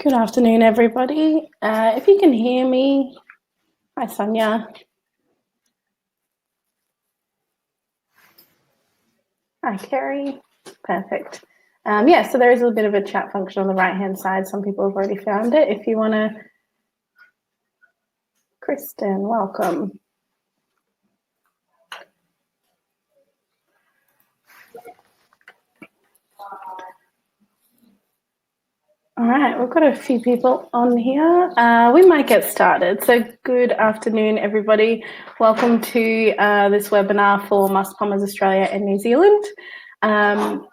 Good afternoon, everybody. If you can hear me, hi Sonia. Hi Kerry, perfect. Yeah, so there is a bit of a chat function on the right-hand side. Some people have already found it. If you want to, Kristen, welcome. All right, we've got a few people on here. We might get started. So good afternoon, everybody. Welcome to this webinar for Plumbers Australia and New Zealand. So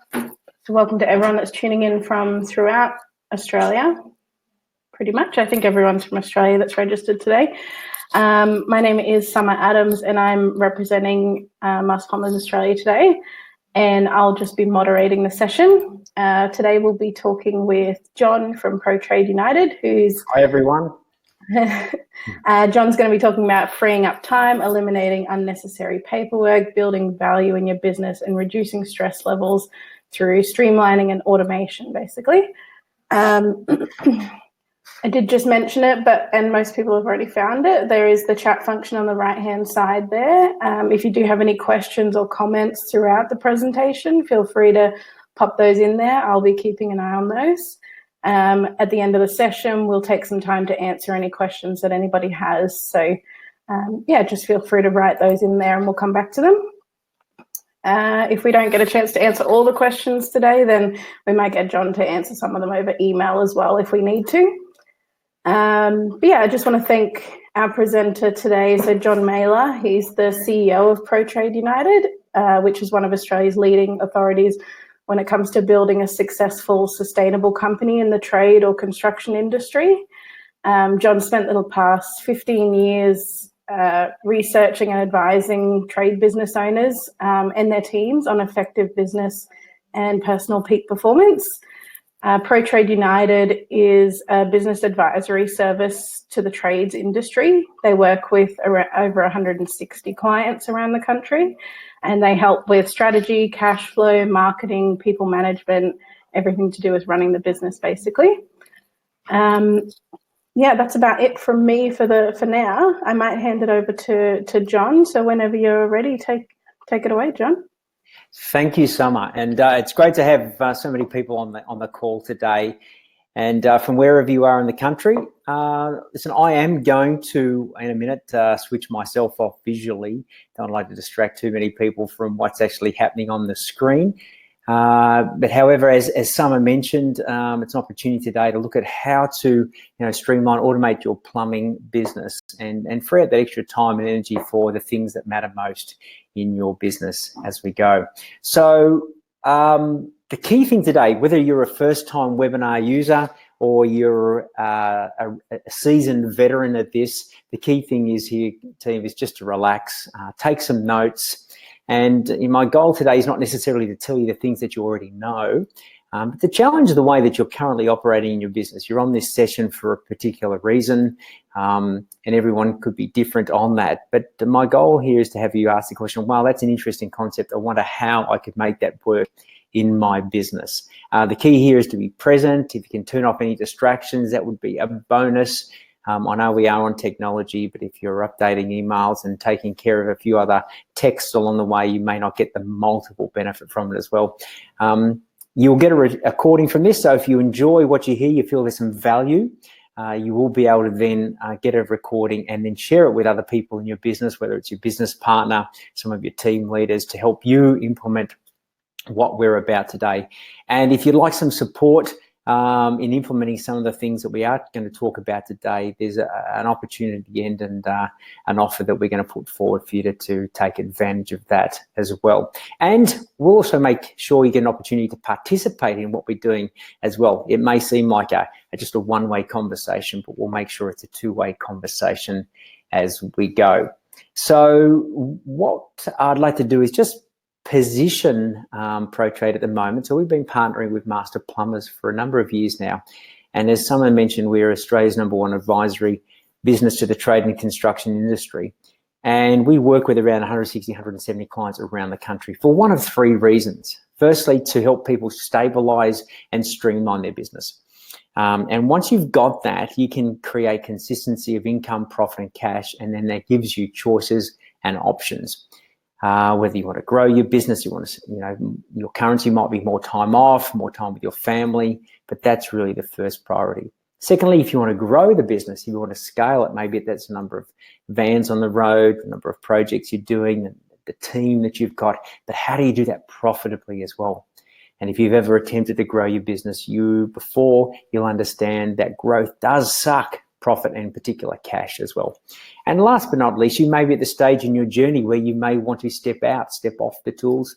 welcome to everyone that's tuning in from throughout Australia, pretty much. I think everyone's from Australia that's registered today. My name is Summer Adams and I'm representing Plumbers Australia today. And I'll just be moderating the session. Today we'll be talking with Jon from PROTRADE United, who's... Hi, everyone. Jon's going to be talking about freeing up time, eliminating unnecessary paperwork, building value in your business, and reducing stress levels through streamlining and automation, basically. I did just mention it, and most people have already found it. There is the chat function on the right-hand side there. If you do have any questions or comments throughout the presentation, feel free to pop those in there. I'll be keeping an eye on those. At the end of the session, we'll take some time to answer any questions that anybody has. So, yeah, just feel free to write those in there and we'll come back to them. If we don't get a chance to answer all the questions today, then we might get Jon to answer some of them over email as well if we need to. But yeah, I just want to thank our presenter today, so Jon Mailer. He's the CEO of PROTRADE United, which is one of Australia's leading authorities when it comes to building a successful, sustainable company in the trade or construction industry. Jon spent the past 15 years researching and advising trade business owners and their teams on effective business and personal peak performance. PROTRADE United is a business advisory service to the trades industry. They work with over 160 clients around the country, and they help with strategy, cash flow, marketing, people management, everything to do with running the business, basically. Yeah, that's about it from me for now. I might hand it over to Jon. So whenever you're ready, take it away, Jon. Thank you, Summer, and it's great to have so many people on the call today. And from wherever you are in the country, listen, I am going to, in a minute, switch myself off visually. Don't like to distract too many people from what's actually happening on the screen. But however, as Summer mentioned, it's an opportunity today to look at how to, streamline, automate your plumbing business and free up that extra time and energy for the things that matter most in your business as we go. So the key thing today, whether you're a first-time webinar user or you're a seasoned veteran at this, the key thing is here, team, is just to relax, take some notes. And my goal today is not necessarily to tell you the things that you already know, but to challenge the way that you're currently operating in your business. You're on this session for a particular reason, and everyone could be different on that. But my goal here is to have you ask the question, wow, that's an interesting concept. I wonder how I could make that work in my business. The key here is to be present. If you can turn off any distractions, that would be a bonus. I know we are on technology, but if you're updating emails and taking care of a few other texts along the way, you may not get the multiple benefit from it as well. You'll get a recording from this, so if you enjoy what you hear, you feel there's some value, you will be able to then get a recording and then share it with other people in your business, whether it's your business partner, some of your team leaders, to help you implement what we're about today. And if you'd like some support in implementing some of the things that we are going to talk about today, there's an opportunity at the end and an offer that we're going to put forward for you to take advantage of that as well. And we'll also make sure you get an opportunity to participate in what we're doing as well. It may seem like just a one-way conversation, but we'll make sure it's a two-way conversation as we go. So what I'd like to do is just position PROTRADE at the moment. So we've been partnering with Master Plumbers for a number of years now. And as someone mentioned, we're Australia's #1 advisory business to the trade and construction industry. And we work with around 160, 170 clients around the country for one of three reasons. Firstly, to help people stabilize and streamline their business. And once you've got that, you can create consistency of income, profit, and cash, and then that gives you choices and options. Whether you want to grow your business, you want to, your currency might be more time off, more time with your family, but that's really the first priority. Secondly, if you want to grow the business, if you want to scale it, maybe that's the number of vans on the road, the number of projects you're doing, the team that you've got, but how do you do that profitably as well? And if you've ever attempted to grow your business, you'll understand that growth does suck profit and in particular cash as well. And last but not least, you may be at the stage in your journey where you may want to step off the tools,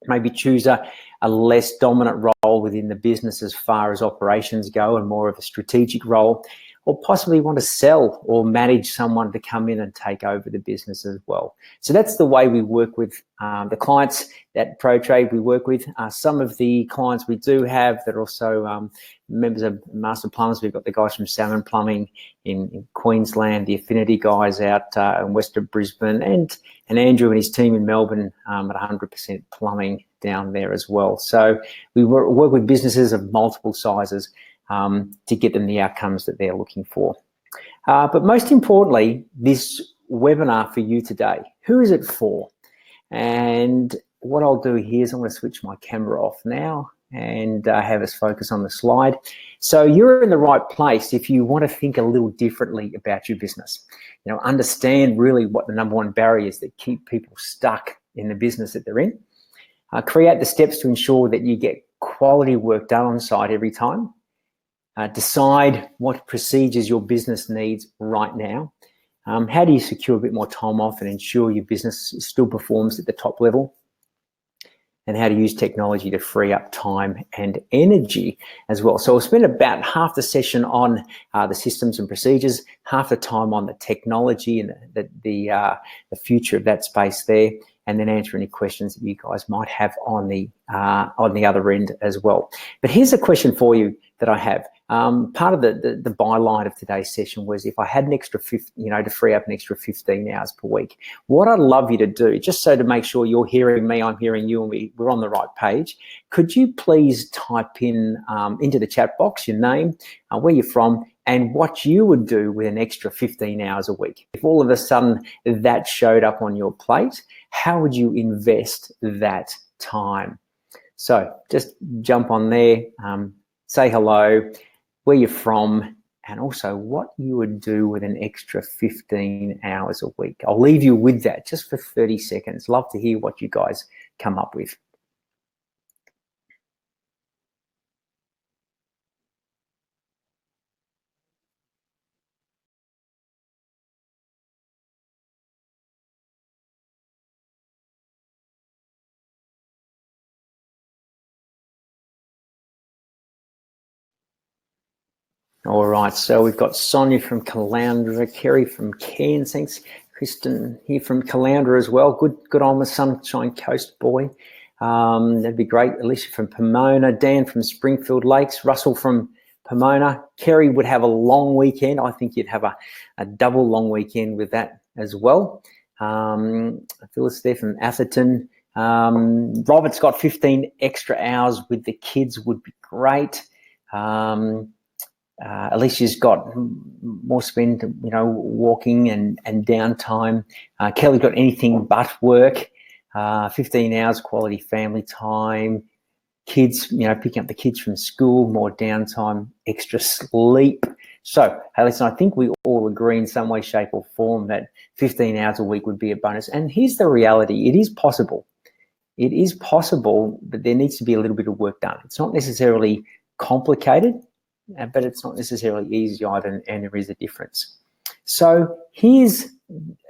maybe choose a less dominant role within the business as far as operations go and more of a strategic role, or possibly want to sell or manage someone to come in and take over the business as well. So that's the way we work with the clients that ProTrade we work with. Some of the clients we do have that are also members of Master Plumbers. We've got the guys from Salmon Plumbing in Queensland, the Affinity guys out in west of Brisbane, and Andrew and his team in Melbourne at 100% Plumbing down there as well. So we work with businesses of multiple sizes to get them the outcomes that they're looking for. But most importantly, this webinar for you today, who is it for? And what I'll do here is I'm going to switch my camera off now and have us focus on the slide. So you're in the right place if you want to think a little differently about your business. Understand really what the number one barriers that keep people stuck in the business that they're in. Create the steps to ensure that you get quality work done on site every time. Decide what procedures your business needs right now. How do you secure a bit more time off and ensure your business still performs at the top level? And how to use technology to free up time and energy as well. So we'll spend about half the session on the systems and procedures, half the time on the technology and the future of that space there, and then answer any questions that you guys might have on the other end as well. But here's a question for you that I have. Part of the byline of today's session was if I had an extra to free up an extra 15 hours per week, what I'd love you to do, just so to make sure you're hearing me, I'm hearing you, and we're on the right page, could you please type in into the chat box your name, where you're from, and what you would do with an extra 15 hours a week. If all of a sudden that showed up on your plate, how would you invest that time? So just jump on there, say hello, where you're from, and also what you would do with an extra 15 hours a week. I'll leave you with that just for 30 seconds. Love to hear what you guys come up with. All right, so we've got Sonia from Caloundra, Kerry from Cairns, thanks. Kristen here from Caloundra as well. Good on the Sunshine Coast, boy. That'd be great. Alicia from Pomona, Dan from Springfield Lakes, Russell from Pomona. Kerry would have a long weekend. I think you'd have a double long weekend with that as well. Phyllis there from Atherton. Robert's got 15 extra hours with the kids would be great. Alicia's got more spend, walking and downtime. Kelly's got anything but work, 15 hours quality family time. Kids, picking up the kids from school, more downtime, extra sleep. So, hey, listen, I think we all agree in some way, shape or form that 15 hours a week would be a bonus. And here's the reality. It is possible. It is possible, but there needs to be a little bit of work done. It's not necessarily complicated, but it's not necessarily easy either, and there is a difference. So here's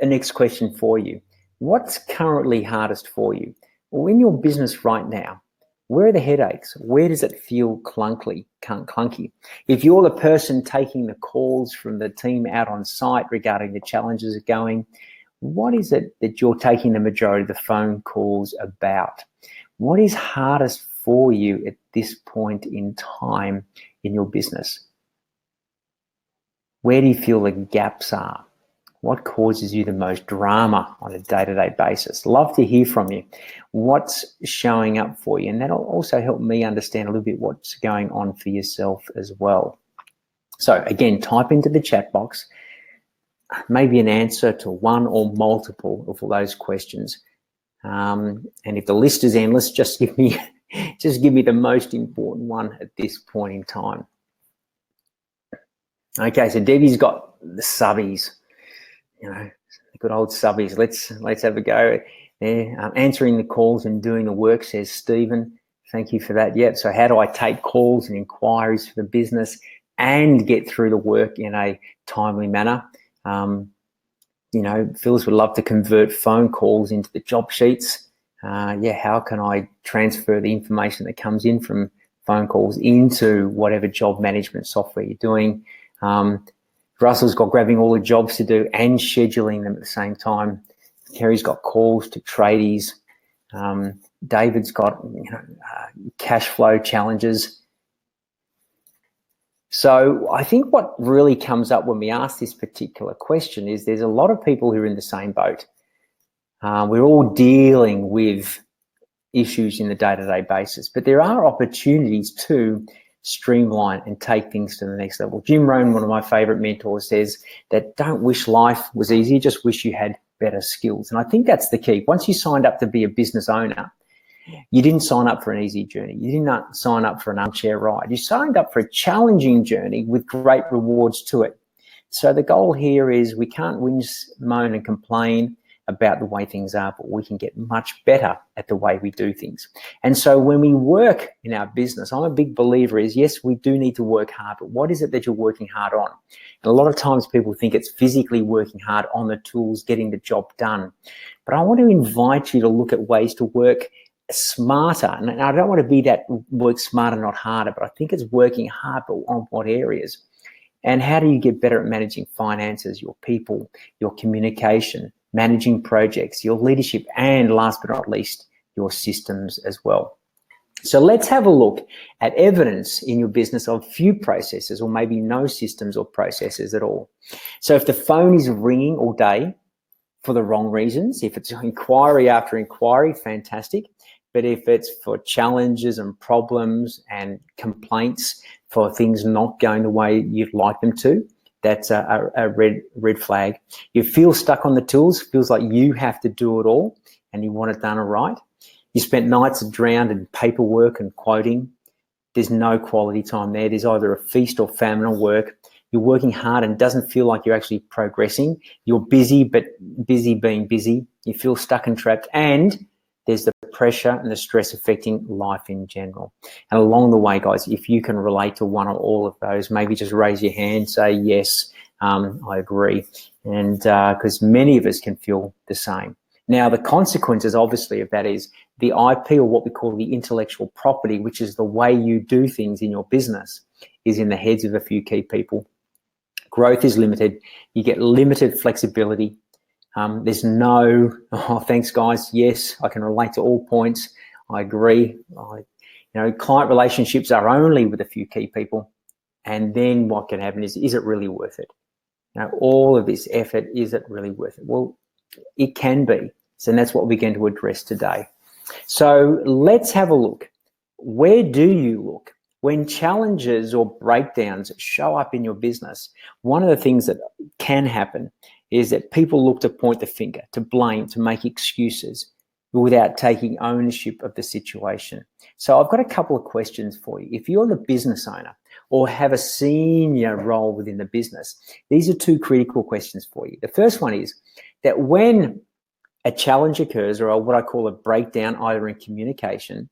a next question for you. What's currently hardest for you? Well, in your business right now, where are the headaches? Where does it feel clunky? If you're the person taking the calls from the team out on site regarding the challenges going, what is it that you're taking the majority of the phone calls about? What is hardest for you at this point in time in your business? Where do you feel the gaps are? What causes you the most drama on a day-to-day basis? Love to hear from you. What's showing up for you? And that'll also help me understand a little bit what's going on for yourself as well. So again, type into the chat box maybe an answer to one or multiple of all those questions. And if the list is endless, just give me the most important one at this point in time. Okay, so Debbie's got the subbies. You know, the good old subbies. Let's have a go there. Answering the calls and doing the work, says Stephen. Thank you for that. Yep. So how do I take calls and inquiries for the business and get through the work in a timely manner? You know, Phyllis would love to convert phone calls into the job sheets. Yeah, how can I transfer the information that comes in from phone calls into whatever job management software you're doing? Russell's got grabbing all the jobs to do and scheduling them at the same time. Kerry's got calls to tradies. David's got cash flow challenges. So I think what really comes up when we ask this particular question is there's a lot of people who are in the same boat. We're all dealing with issues in the day-to-day basis, but there are opportunities to streamline and take things to the next level. Jim Rohn, one of my favorite mentors, says that don't wish life was easy, just wish you had better skills. And I think that's the key. Once you signed up to be a business owner, you didn't sign up for an easy journey. You did not sign up for an armchair ride. You signed up for a challenging journey with great rewards to it. So the goal here is we can't whinge, moan and complain about the way things are, but we can get much better at the way we do things. And so when we work in our business, I'm a big believer is, yes, we do need to work hard, but what is it that you're working hard on? And a lot of times people think it's physically working hard on the tools, getting the job done. But I want to invite you to look at ways to work smarter. And I don't want to be that work smarter, not harder, but I think it's working hard, but on what areas? And how do you get better at managing finances, your people, your communication, managing projects, your leadership, and last but not least, your systems as well. So let's have a look at evidence in your business of few processes or maybe no systems or processes at all. So if the phone is ringing all day for the wrong reasons, if it's inquiry after inquiry, fantastic. But if it's for challenges and problems and complaints for things not going the way you'd like them to, that's a red flag. You feel stuck on the tools, feels like you have to do it all and you want it done right. You spent nights drowned in paperwork and quoting. There's no quality time there. There's either a feast or famine or work. You're working hard and it doesn't feel like you're actually progressing. You're busy, but busy being busy. You feel stuck and trapped, and there's the pressure and the stress affecting life in general. And along the way, guys, if you can relate to one or all of those, maybe just raise your hand, say, yes, I agree. And because many of us can feel the same. Now, the consequences, obviously, of that is the IP, or what we call the intellectual property, which is the way you do things in your business, is in the heads of a few key people. Growth is limited. You get limited flexibility. There's no, oh, thanks, guys. Yes, I can relate to all points. I agree. Client relationships are only with a few key people. And then what can happen is it really worth it? All of this effort, is it really worth it? Well, it can be. So that's what we're going to address today. So let's have a look. Where do you look? When challenges or breakdowns show up in your business, one of the things that can happen is that people look to point the finger, to blame, to make excuses without taking ownership of the situation. So I've got a couple of questions for you. If you're the business owner or have a senior role within the business, these are two critical questions for you. The first one is that when a challenge occurs, or what I call a breakdown, either in communication,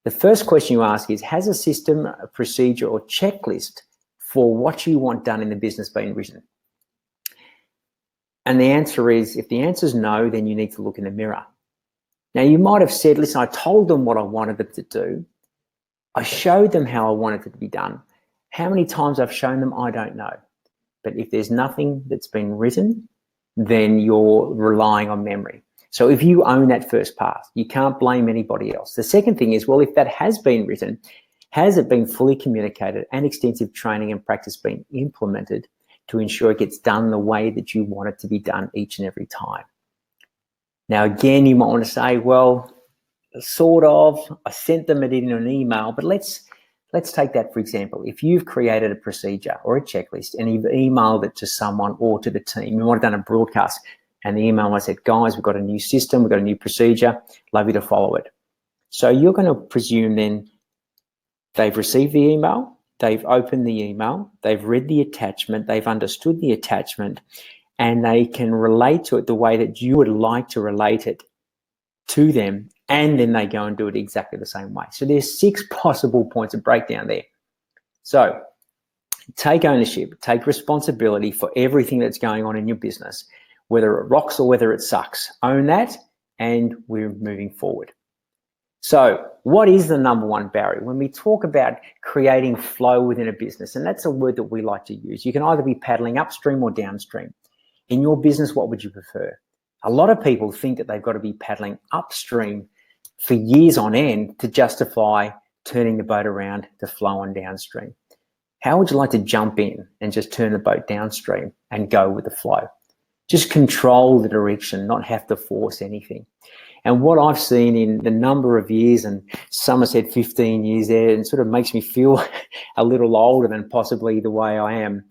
the first question you ask is, has a system, a procedure, or checklist for what you want done in the business been written? And the answer is, if the answer is no, then you need to look in the mirror. Now, you might have said, listen, I told them what I wanted them to do. I showed them how I wanted it to be done. How many times I've shown them, I don't know. But if there's nothing that's been written, then you're relying on memory. So if you own that first part, you can't blame anybody else. The second thing is, well, if that has been written, has it been fully communicated and extensive training and practice been implemented to ensure it gets done the way that you want it to be done each and every time. Now, again, you might want to say, well, sort of, I sent them it in an email, but let's take that for example. If you've created a procedure or a checklist and you've emailed it to someone or to the team, you might have done a broadcast and the email I said, guys, we've got a new system, we've got a new procedure, love you to follow it. So you're going to presume then they've received the email, they've opened the email, they've read the attachment, they've understood the attachment, and they can relate to it the way that you would like to relate it to them, and then they go and do it exactly the same way. So there's 6 possible points of breakdown there. So take ownership, take responsibility for everything that's going on in your business, whether it rocks or whether it sucks. Own that, and we're moving forward. So what is the number one barrier? When we talk about creating flow within a business, and that's a word that we like to use, you can either be paddling upstream or downstream. In your business, what would you prefer? A lot of people think that they've got to be paddling upstream for years on end to justify turning the boat around to flow on downstream. How would you like to jump in and just turn the boat downstream and go with the flow? Just control the direction, not have to force anything. And what I've seen in the number of years, and some have said 15 years there, and sort of makes me feel a little older than possibly the way I am.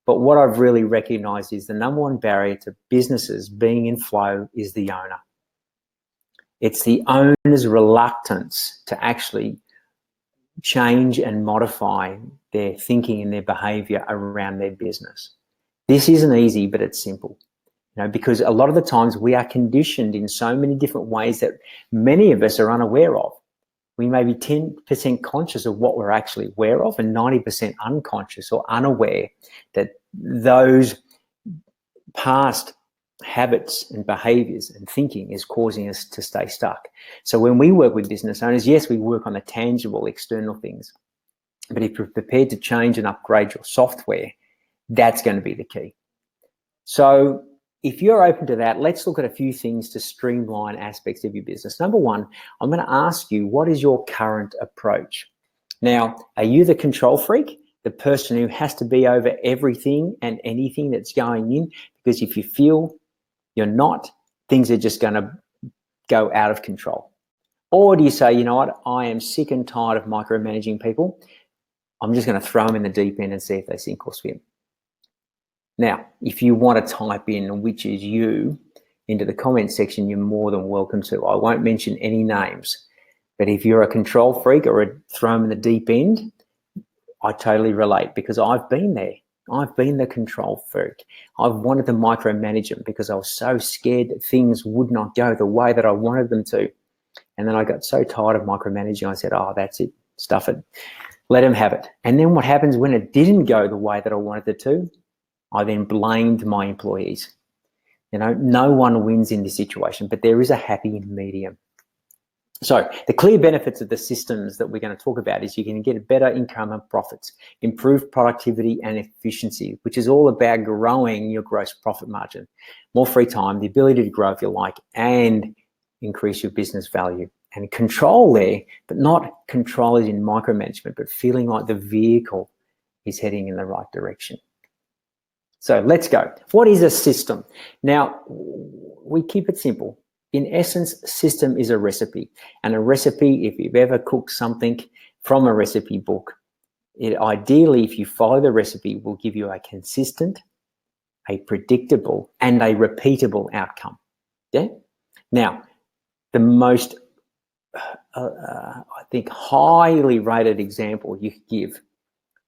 But what I've really recognized is the number one barrier to businesses being in flow is the owner. It's the owner's reluctance to actually change and modify their thinking and their behavior around their business. This isn't easy, but it's simple. Because a lot of the times we are conditioned in so many different ways that many of us are unaware of. We may be 10% conscious of what we're actually aware of and 90% unconscious or unaware that those past habits and behaviors and thinking is causing us to stay stuck. So when we work with business owners, yes, we work on the tangible external things, but if you're prepared to change and upgrade your software, that's going to be the key. So if you're open to that, let's look at a few things to streamline aspects of your business. Number one, I'm going to ask you, what is your current approach? Now, are you the control freak, the person who has to be over everything and anything that's going in? Because if you feel you're not, things are just going to go out of control. Or do you say, you know what, I am sick and tired of micromanaging people. I'm just going to throw them in the deep end and see if they sink or swim. Now, if you want to type in which is you into the comment section, you're more than welcome to. I won't mention any names, but if you're a control freak or a throw them in the deep end, I totally relate because I've been there. I've been the control freak. I've wanted to micromanage them because I was so scared that things would not go the way that I wanted them to. And then I got so tired of micromanaging, I said, oh, that's it, stuff it, let them have it. And then what happens when it didn't go the way that I wanted it to? I then blamed my employees. No one wins in this situation, but there is a happy medium. So the clear benefits of the systems that we're going to talk about is you can get better income and profits, improved productivity and efficiency, which is all about growing your gross profit margin, more free time, the ability to grow if you like, and increase your business value. And control there, but not control as in micromanagement, but feeling like the vehicle is heading in the right direction. So let's go. What is a system? Now, we keep it simple. In essence, system is a recipe. And a recipe, if you've ever cooked something from a recipe book, it ideally, if you follow the recipe, will give you a consistent, a predictable, and a repeatable outcome. Yeah? Now, the most, I think, highly rated example you could give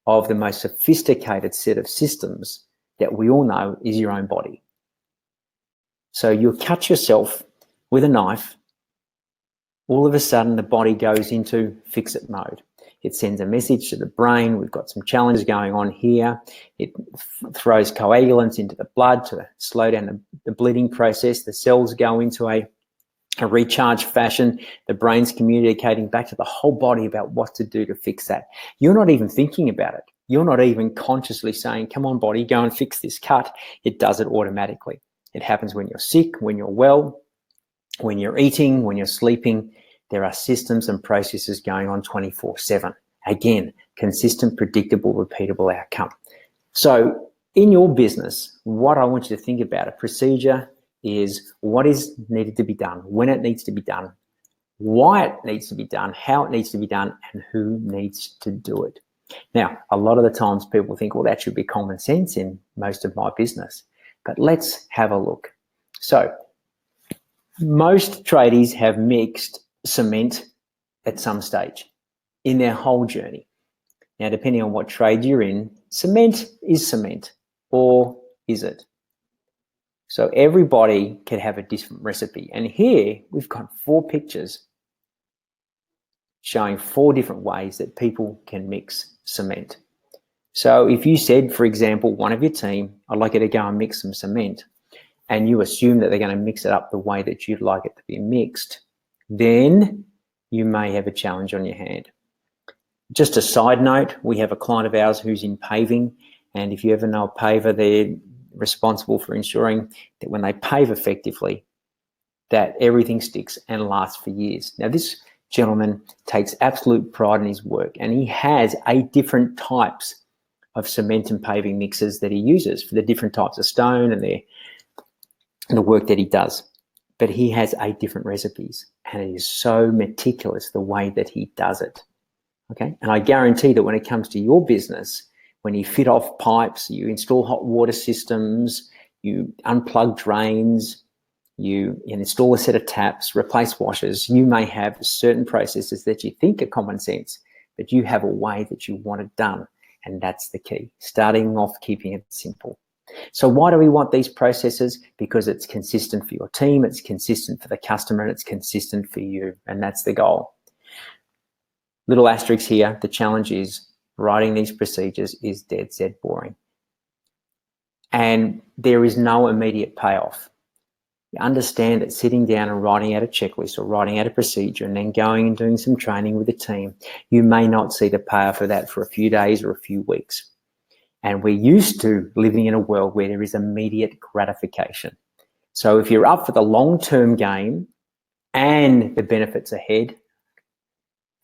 of the most sophisticated set of systems that we all know is your own body. So you cut yourself with a knife, all of a sudden the body goes into fix-it mode. It sends a message to the brain, we've got some challenges going on here. It throws coagulants into the blood to slow down the bleeding process. The cells go into a recharge fashion. The brain's communicating back to the whole body about what to do to fix that. You're not even thinking about it. You're not even consciously saying, come on, body, go and fix this cut. It does it automatically. It happens when you're sick, when you're well, when you're eating, when you're sleeping. There are systems and processes going on 24/7. Again, consistent, predictable, repeatable outcome. So in your business, what I want you to think about, a procedure is what is needed to be done, when it needs to be done, why it needs to be done, how it needs to be done, and who needs to do it. Now, a lot of the times people think, well, that should be common sense in most of my business. But let's have a look. So most tradies have mixed cement at some stage in their whole journey. Now, depending on what trade you're in, cement is cement, or is it? So everybody can have a different recipe. And here we've got 4 pictures showing 4 different ways that people can mix cement. So if you said, for example, one of your team, I'd like you to go and mix some cement, and you assume that they're going to mix it up the way that you'd like it to be mixed, then you may have a challenge on your hand. Just a side note, we have a client of ours who's in paving, and if you ever know a paver, they're responsible for ensuring that when they pave effectively, that everything sticks and lasts for years. Now, this gentleman takes absolute pride in his work, and he has 8 different types of cement and paving mixes that he uses for the different types of stone and the work that he does. But he has 8 different recipes, and it is so meticulous the way that he does it. Okay, and I guarantee that when it comes to your business, when you fit off pipes, you install hot water systems, you unplug drains, you install a set of taps, replace washers, you may have certain processes that you think are common sense, but you have a way that you want it done. And that's the key, starting off keeping it simple. So why do we want these processes? Because it's consistent for your team, it's consistent for the customer, and it's consistent for you. And that's the goal. Little asterisk here, the challenge is writing these procedures is dead set boring. And there is no immediate payoff. You understand that sitting down and writing out a checklist or writing out a procedure and then going and doing some training with a team, you may not see the payoff for that for a few days or a few weeks. And we're used to living in a world where there is immediate gratification. So if you're up for the long-term game and the benefits ahead,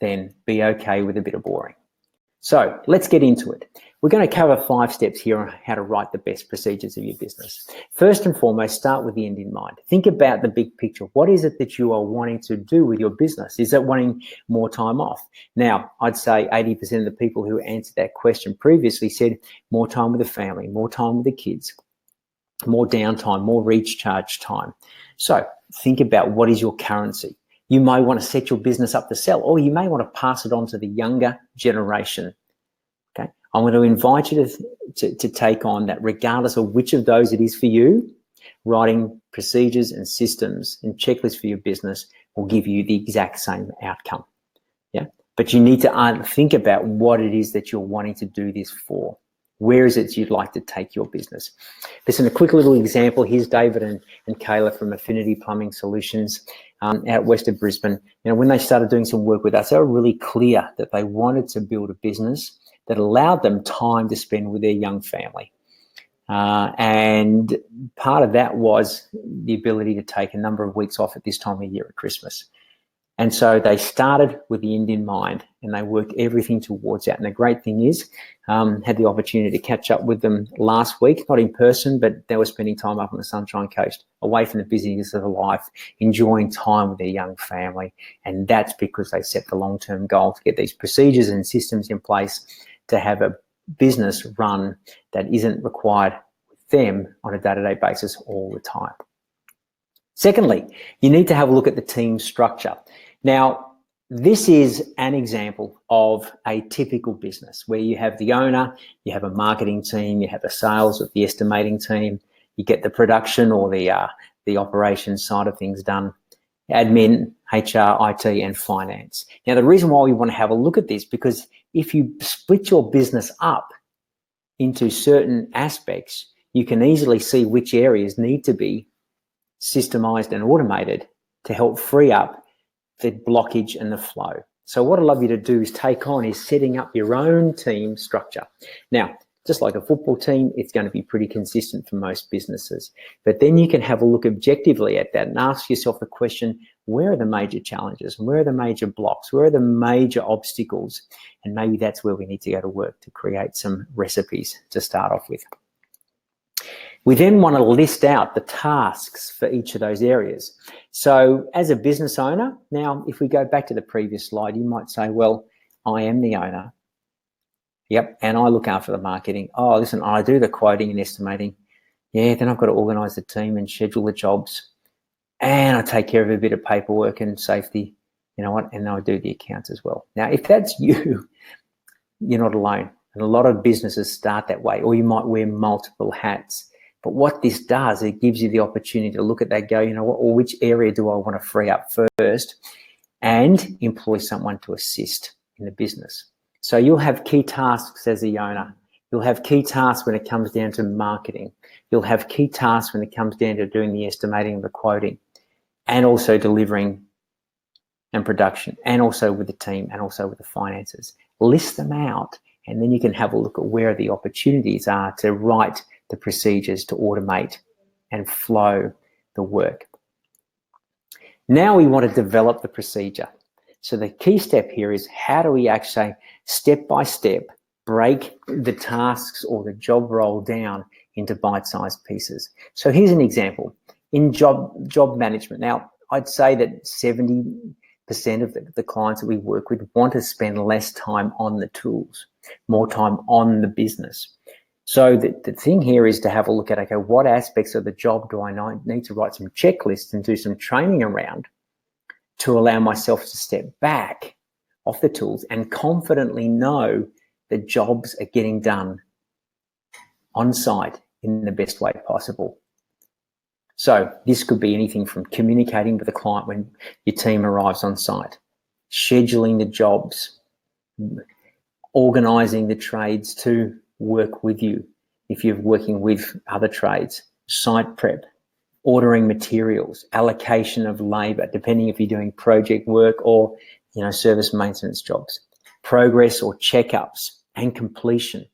then be okay with a bit of boring. So let's get into it. We're going to cover 5 steps here on how to write the best procedures of your business. First and foremost, start with the end in mind. Think about the big picture. What is it that you are wanting to do with your business? Is it wanting more time off? Now, I'd say 80% of the people who answered that question previously said more time with the family, more time with the kids, more downtime, more recharge time. So think about what is your currency. You may want to set your business up to sell, or you may want to pass it on to the younger generation. Okay, I'm going to invite you to take on that, regardless of which of those it is for you. Writing procedures and systems and checklists for your business will give you the exact same outcome. Yeah, but you need to think about what it is that you're wanting to do this for. Where is it you'd like to take your business? Listen, a quick little example. Here's David and Kayla from Affinity Plumbing Solutions out west of Brisbane. You know, when they started doing some work with us, they were really clear that they wanted to build a business that allowed them time to spend with their young family. And part of that was the ability to take a number of weeks off at this time of year at Christmas. And so they started with the end in mind, and they worked everything towards that. And the great thing is, had the opportunity to catch up with them last week, not in person, but they were spending time up on the Sunshine Coast, away from the busyness of life, enjoying time with their young family. And that's because they set the long-term goal to get these procedures and systems in place to have a business run that isn't required with them on a day-to-day basis all the time. Secondly, you need to have a look at the team structure. Now, this is an example of a typical business where you have the owner, you have a marketing team, you have a sales or the estimating team, you get the production or the operations side of things done, admin, HR, IT, and finance. Now, the reason why we want to have a look at this, because if you split your business up into certain aspects, you can easily see which areas need to be systemized and automated to help free up the blockage and the flow. So what I'd love you to do is take on is setting up your own team structure. Now, just like a football team, it's going to be pretty consistent for most businesses. But then you can have a look objectively at that and ask yourself the question, where are the major challenges? Where are the major blocks? Where are the major obstacles? And maybe that's where we need to go to work to create some recipes to start off with. We then want to list out the tasks for each of those areas. So as a business owner, now if we go back to the previous slide, you might say, well, I am the owner. Yep, and I look after the marketing. Oh, listen, I do the quoting and estimating. Yeah, then I've got to organise the team and schedule the jobs. And I take care of a bit of paperwork and safety, you know what, and I do the accounts as well. Now, if that's you, you're not alone. And a lot of businesses start that way, or you might wear multiple hats. But what this does, it gives you the opportunity to look at that, go, you know what, or which area do I want to free up first, and employ someone to assist in the business. So you'll have key tasks as the owner. You'll have key tasks when it comes down to marketing. You'll have key tasks when it comes down to doing the estimating and the quoting, and also delivering and production, and also with the team, and also with the finances. List them out, and then you can have a look at where the opportunities are to write the procedures to automate and flow the work. Now we want to develop the procedure. So the key step here is, how do we actually step by step break the tasks or the job role down into bite-sized pieces? So here's an example. In job management, now I'd say that 70% of the clients that we work with want to spend less time on the tools, more time on the business. So the thing here is to have a look at, okay, what aspects of the job do I need to write some checklists and do some training around to allow myself to step back off the tools and confidently know the jobs are getting done on site in the best way possible. So this could be anything from communicating with the client when your team arrives on site, scheduling the jobs, organising the trades to work with you if you're working with other trades, site prep, ordering materials, allocation of labour, depending if you're doing project work or, you know, service maintenance jobs, progress or checkups, and completion.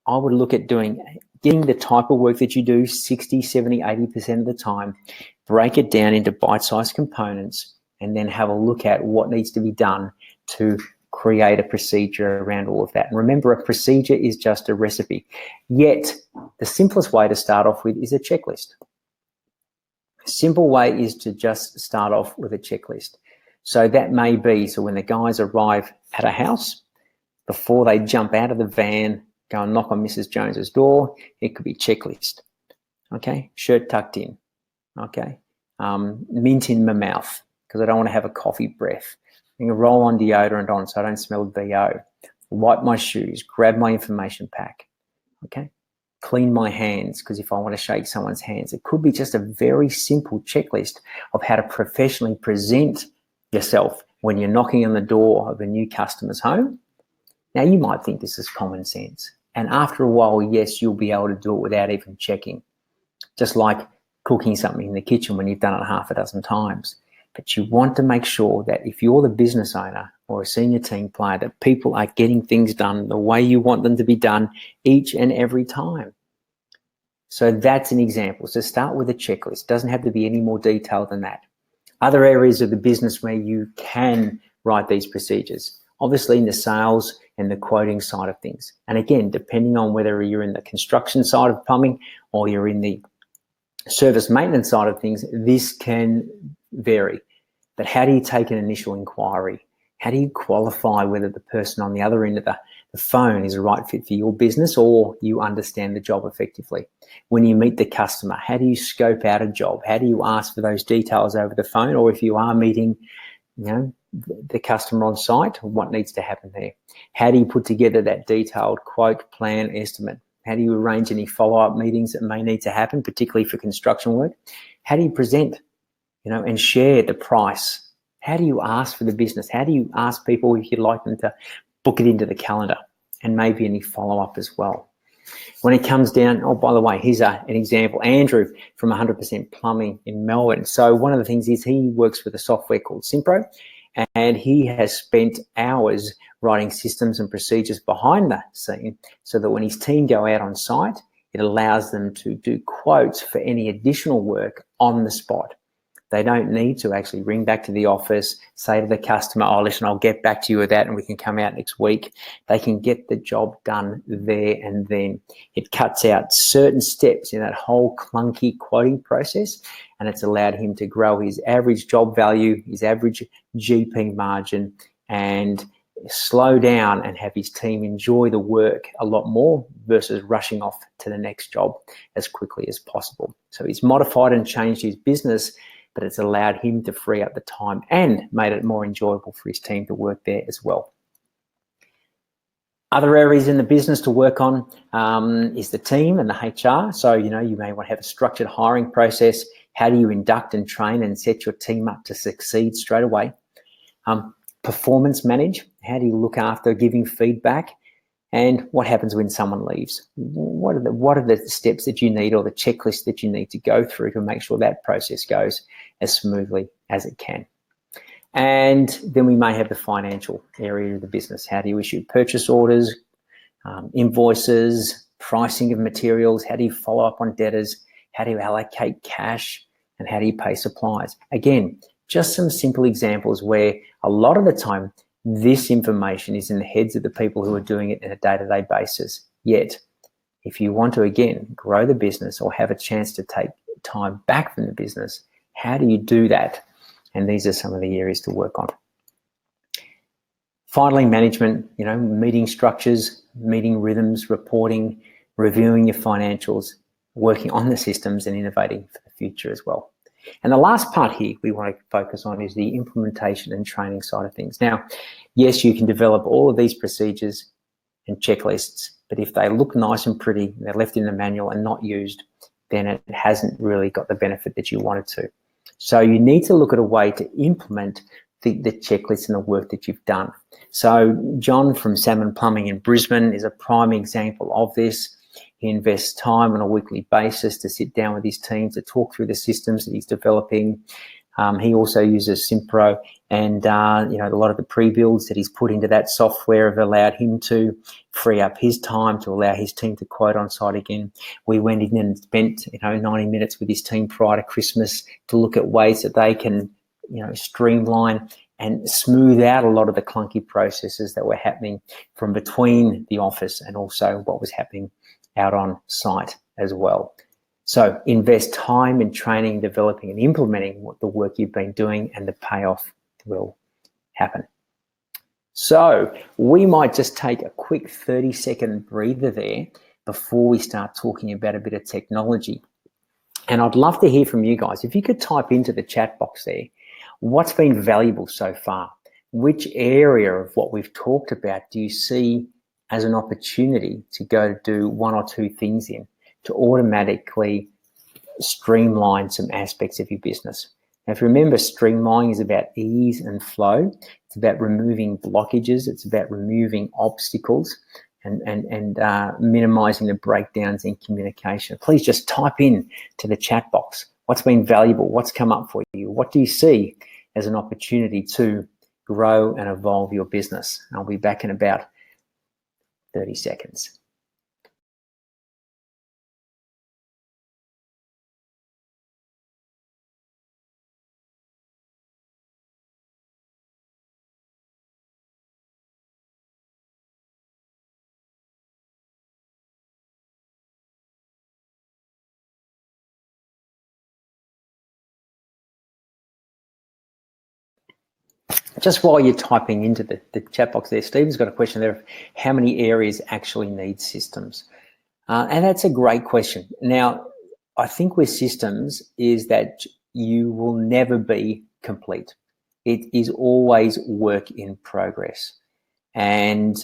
I would look at getting the type of work that you do 60, 70, 80% of the time, break it down into bite-sized components, and then have a look at what needs to be done to create a procedure around all of that. And remember, a procedure is just a recipe. Yet, the simplest way to start off with is a checklist. A simple way is to just start off with a checklist. So that may be, so when the guys arrive at a house, before they jump out of the van, go and knock on Mrs. Jones's door, it could be checklist. Okay, shirt tucked in. Okay, mint in my mouth because I don't want to have a coffee breath. I'm going to roll on deodorant on so I don't smell BO. Wipe my shoes, grab my information pack. Okay, clean my hands because if I want to shake someone's hands, it could be just a very simple checklist of how to professionally present yourself when you're knocking on the door of a new customer's home. Now, you might think this is common sense. And after a while, yes, you'll be able to do it without even checking. Just like cooking something in the kitchen when you've done it half a dozen times. But you want to make sure that if you're the business owner or a senior team player, that people are getting things done the way you want them to be done each and every time. So that's an example. So start with a checklist. It doesn't have to be any more detailed than that. Other areas of the business where you can write these procedures, obviously in the sales and the quoting side of things. And again, depending on whether you're in the construction side of plumbing or you're in the service maintenance side of things, this can vary. But how do you take an initial inquiry? How do you qualify whether the person on the other end of the phone is a right fit for your business or you understand the job effectively? When you meet the customer, how do you scope out a job? How do you ask for those details over the phone? Or if you are meeting, you know, the customer on site, what needs to happen there? How do you put together that detailed quote, plan, estimate? How do you arrange any follow-up meetings that may need to happen, particularly for construction work? How do you present, you know, and share the price? How do you ask for the business? How do you ask people if you'd like them to book it into the calendar, and maybe any follow-up as well? When it comes down, oh, by the way, here's an example. Andrew from 100% Plumbing in Melbourne. So one of the things is he works with a software called Simpro, and he has spent hours writing systems and procedures behind the scene so that when his team go out on site, it allows them to do quotes for any additional work on the spot. They don't need to actually ring back to the office, say to the customer, oh, listen, I'll get back to you with that and we can come out next week. They can get the job done there and then. It cuts out certain steps in that whole clunky quoting process, and it's allowed him to grow his average job value, his average GP margin, and slow down and have his team enjoy the work a lot more versus rushing off to the next job as quickly as possible. So he's modified and changed his business, but it's allowed him to free up the time and made it more enjoyable for his team to work there as well. Other areas in the business to work on is the team and the HR. So, you may want to have a structured hiring process. How do you induct and train and set your team up to succeed straight away? Performance manage. How do you look after giving feedback? And what happens when someone leaves? What are the steps that you need, or the checklist that you need to go through to make sure that process goes as smoothly as it can? And then we may have the financial area of the business. How do you issue purchase orders, invoices, pricing of materials? How do you follow up on debtors? How do you allocate cash? And how do you pay suppliers? Again, just some simple examples where a lot of the time this information is in the heads of the people who are doing it on a day-to-day basis. Yet, if you want to, again, grow the business or have a chance to take time back from the business, how do you do that? And these are some of the areas to work on. Finally, management, meeting structures, meeting rhythms, reporting, reviewing your financials, working on the systems and innovating for the future as well. And the last part here we want to focus on is the implementation and training side of things. Now, yes, you can develop all of these procedures and checklists, but if they look nice and pretty, they're left in the manual and not used, then it hasn't really got the benefit that you wanted to. So you need to look at a way to implement the checklist and the work that you've done. So Jon from Salmon Plumbing in Brisbane is a prime example of this. He invests time on a weekly basis to sit down with his team to talk through the systems that he's developing. He also uses Simpro, and a lot of the pre-builds that he's put into that software have allowed him to free up his time to allow his team to quote on site again. We went in and spent 90 minutes with his team prior to Christmas to look at ways that they can streamline and smooth out a lot of the clunky processes that were happening from between the office and also what was happening out on site as well. So invest time in training, developing and implementing what the work you've been doing, and the payoff will happen. So we might just take a quick 30-second breather there before we start talking about a bit of technology. And I'd love to hear from you guys. If you could type into the chat box there, what's been valuable so far? Which area of what we've talked about do you see as an opportunity to go do one or two things in to automatically streamline some aspects of your business? Now, if you remember, streamlining is about ease and flow. It's about removing blockages. It's about removing obstacles and minimizing the breakdowns in communication. Please just type in to the chat box. What's been valuable? What's come up for you? What do you see as an opportunity to grow and evolve your business? I'll be back in about 30 seconds. Just while you're typing into the chat box there, Stephen's got a question there of how many areas actually need systems. And that's a great question. Now, I think with systems is that you will never be complete. It is always work in progress. And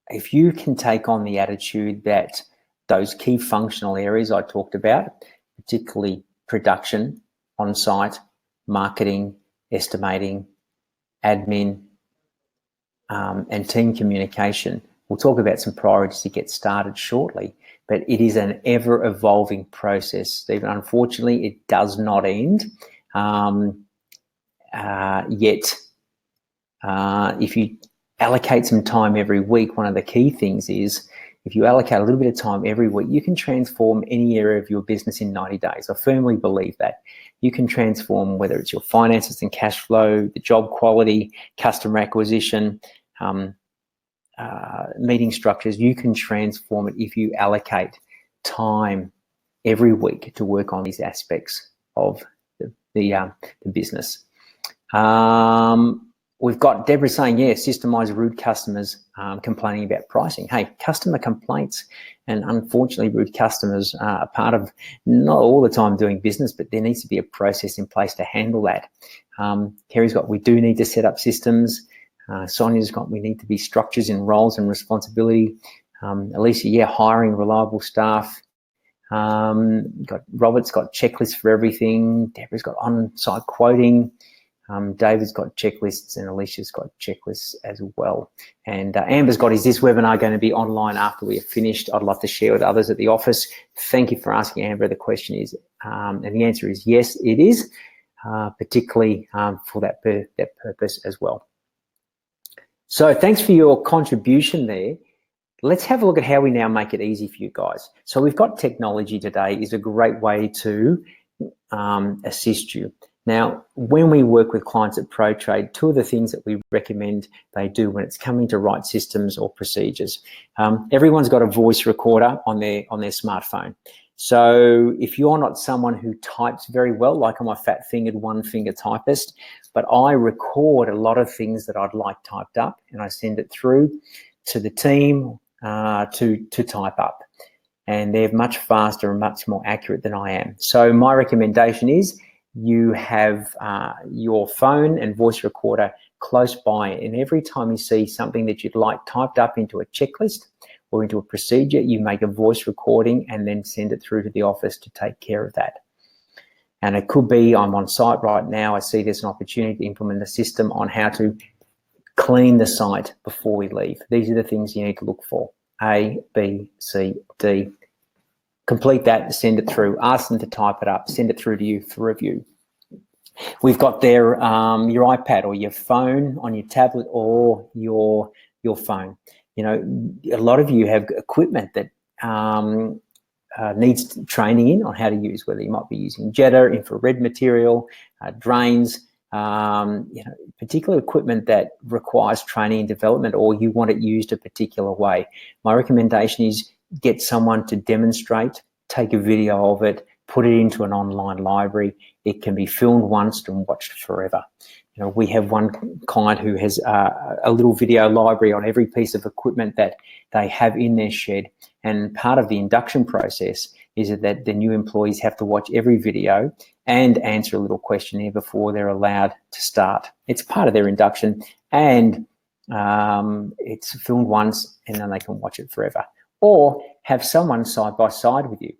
if you can take on the attitude that those key functional areas I talked about, particularly production, on-site, marketing, estimating, admin, and team communication. We'll talk about some priorities to get started shortly, but it is an ever-evolving process, Stephen. Unfortunately, it does not end yet. If you allocate some time every week, one of the key things is if you allocate a little bit of time every week, you can transform any area of your business in 90 days. I firmly believe that. you can transform, whether it's your finances and cash flow, the job quality, customer acquisition, meeting structures. You can transform it if you allocate time every week to work on these aspects of the business. We've got Deborah saying, yeah, systemize rude customers complaining about pricing. Hey, customer complaints and unfortunately rude customers are part of not all the time doing business, but there needs to be a process in place to handle that. Kerry's got, we do need to set up systems. Sonia's got, we need to be structures in roles and responsibility. Alicia, yeah, hiring reliable staff. Robert's got checklists for everything. Deborah's got on-site quoting. David's got checklists and Alicia's got checklists as well. And Amber's got, is this webinar going to be online after we are finished? I'd love to share with others at the office. Thank you for asking, Amber. The question is, and the answer is yes, it is, particularly for that purpose as well. So thanks for your contribution there. Let's have a look at how we now make it easy for you guys. So we've got technology today is a great way to assist you. Now, when we work with clients at ProTrade, two of the things that we recommend they do when it's coming to write systems or procedures, everyone's got a voice recorder on their smartphone. So if you're not someone who types very well, like I'm a fat-fingered one-finger typist, but I record a lot of things that I'd like typed up and I send it through to the team to type up. And they're much faster and much more accurate than I am. So my recommendation is you have your phone and voice recorder close by, and every time you see something that you'd like typed up into a checklist or into a procedure, you make a voice recording and then send it through to the office to take care of that. And it could be, I'm on site right now, I see there's an opportunity to implement a system on how to clean the site before we leave. These are the things you need to look for. A, B, C, D. Complete that, send it through, ask them to type it up, send it through to you for review. We've got there your iPad or your phone on your tablet or your phone. You know, a lot of you have equipment that needs training in on how to use, whether you might be using Jetta, infrared material, drains, you know, particular equipment that requires training and development, or you want it used a particular way. My recommendation is get someone to demonstrate, take a video of it, put it into an online library. It can be filmed once and watched forever. You know, we have one client who has a little video library on every piece of equipment that they have in their shed. And part of the induction process is that the new employees have to watch every video and answer a little questionnaire before they're allowed to start. It's part of their induction, and it's filmed once and then they can watch it forever. Or have someone side by side with you.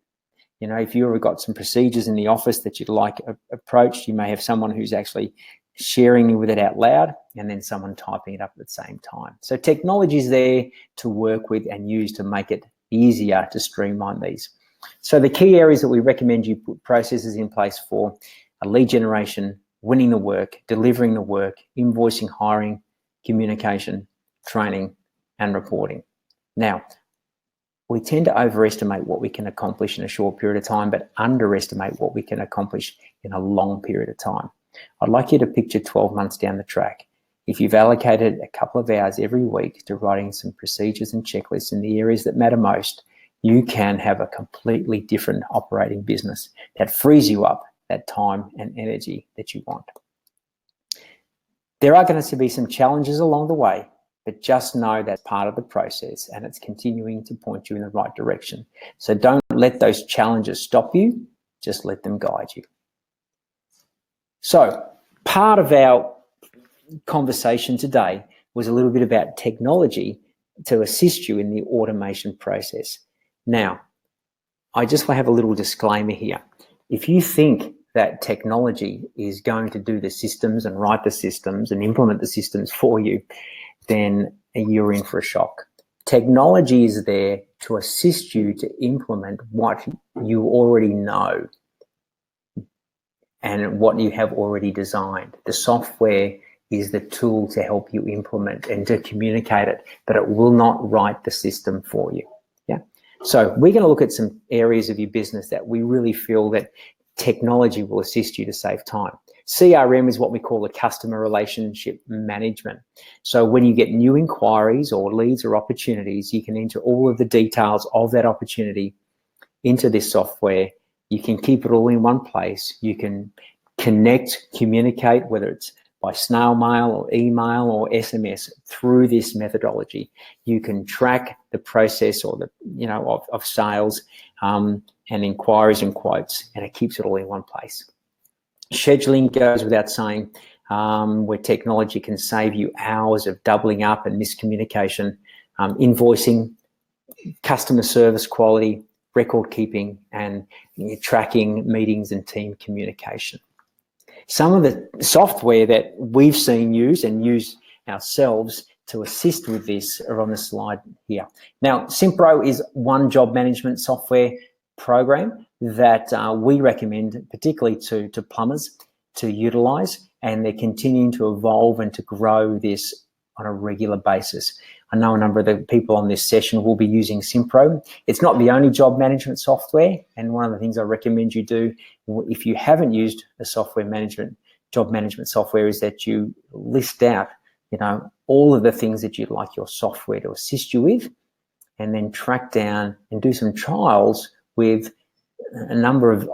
You know, if you've got some procedures in the office that you'd like approached, you may have someone who's actually sharing with it out loud and then someone typing it up at the same time. So technology is there to work with and use to make it easier to streamline these. So the key areas that we recommend you put processes in place for are lead generation, winning the work, delivering the work, invoicing, hiring, communication, training, and reporting. Now, we tend to overestimate what we can accomplish in a short period of time, but underestimate what we can accomplish in a long period of time. I'd like you to picture 12 months down the track. If you've allocated a couple of hours every week to writing some procedures and checklists in the areas that matter most, you can have a completely different operating business that frees you up that time and energy that you want. There are going to be some challenges along the way, but just know that's part of the process and it's continuing to point you in the right direction. So don't let those challenges stop you, just let them guide you. So part of our conversation today was a little bit about technology to assist you in the automation process. Now, I just want to have a little disclaimer here. If you think that technology is going to do the systems and write the systems and implement the systems for you, then you're in for a shock. Technology is there to assist you to implement what you already know and what you have already designed. The software is the tool to help you implement and to communicate it, but it will not write the system for you. Yeah. So we're going to look at some areas of your business that we really feel that technology will assist you to save time. CRM is what we call the customer relationship management. So when you get new inquiries or leads or opportunities, you can enter all of the details of that opportunity into this software. You can keep it all in one place. You can connect, communicate, whether it's by snail mail or email or SMS through this methodology. You can track the process or the of sales and inquiries and quotes, and it keeps it all in one place. Scheduling goes without saying, where technology can save you hours of doubling up and miscommunication, invoicing, customer service quality, record keeping, and tracking meetings and team communication. Some of the software that we've seen used and use ourselves to assist with this are on the slide here. Now, Simpro is one job management software program that we recommend particularly to plumbers to utilize, and they're continuing to evolve and to grow this on a regular basis. I know a number of the people on this session will be using Simpro. It's not the only job management software, and one of the things I recommend you do if you haven't used a job management software is that you list out, all of the things that you'd like your software to assist you with, and then track down and do some trials with a number of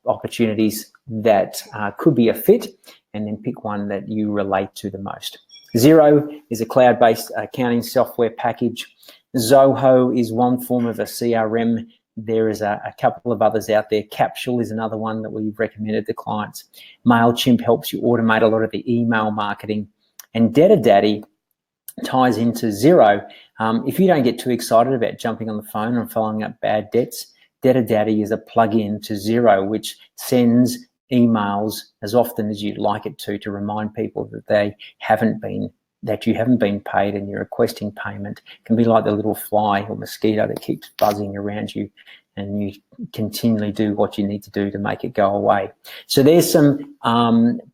opportunities that could be a fit, and then pick one that you relate to the most. Xero is a cloud-based accounting software package. Zoho is one form of a CRM. There is a couple of others out there. Capsule is another one that we've recommended to clients. MailChimp helps you automate a lot of the email marketing. And DebtorDaddy ties into Xero. If you don't get too excited about jumping on the phone and following up bad debts, DebtorDaddy is a plug-in to Xero, which sends emails as often as you'd like it to remind people that you haven't been paid and you're requesting payment. It can be like the little fly or mosquito that keeps buzzing around you, and you continually do what you need to do to make it go away. So there's some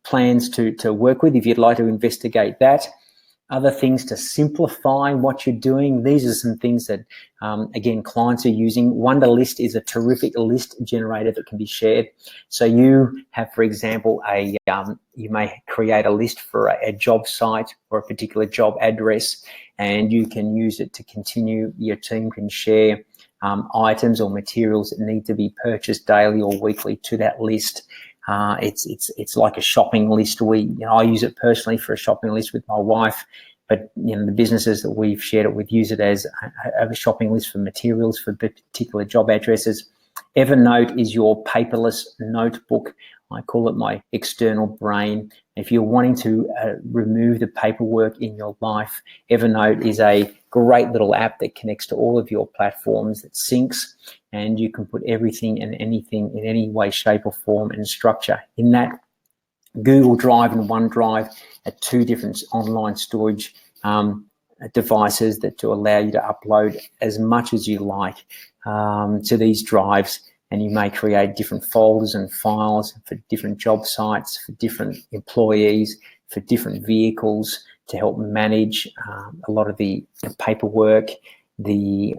plans to work with if you'd like to investigate that. Other things to simplify what you're doing. These are some things that, again, clients are using. Wunderlist is a terrific list generator that can be shared. So you have, for example, you may create a list for a job site or a particular job address, and you can use it to continue. Your team can share items or materials that need to be purchased daily or weekly to that list. It's like a shopping list. I use it personally for a shopping list with my wife, but the businesses that we've shared it with use it as a shopping list for materials for particular job addresses. Evernote is your paperless notebook. I call it my external brain. If you're wanting to remove the paperwork in your life, Evernote is a great little app that connects to all of your platforms, that syncs, and you can put everything and anything in any way, shape or form and structure in that. Google Drive and OneDrive are two different online storage devices that to allow you to upload as much as you like to these drives, and you may create different folders and files for different job sites, for different employees, for different vehicles to help manage a lot of the paperwork, the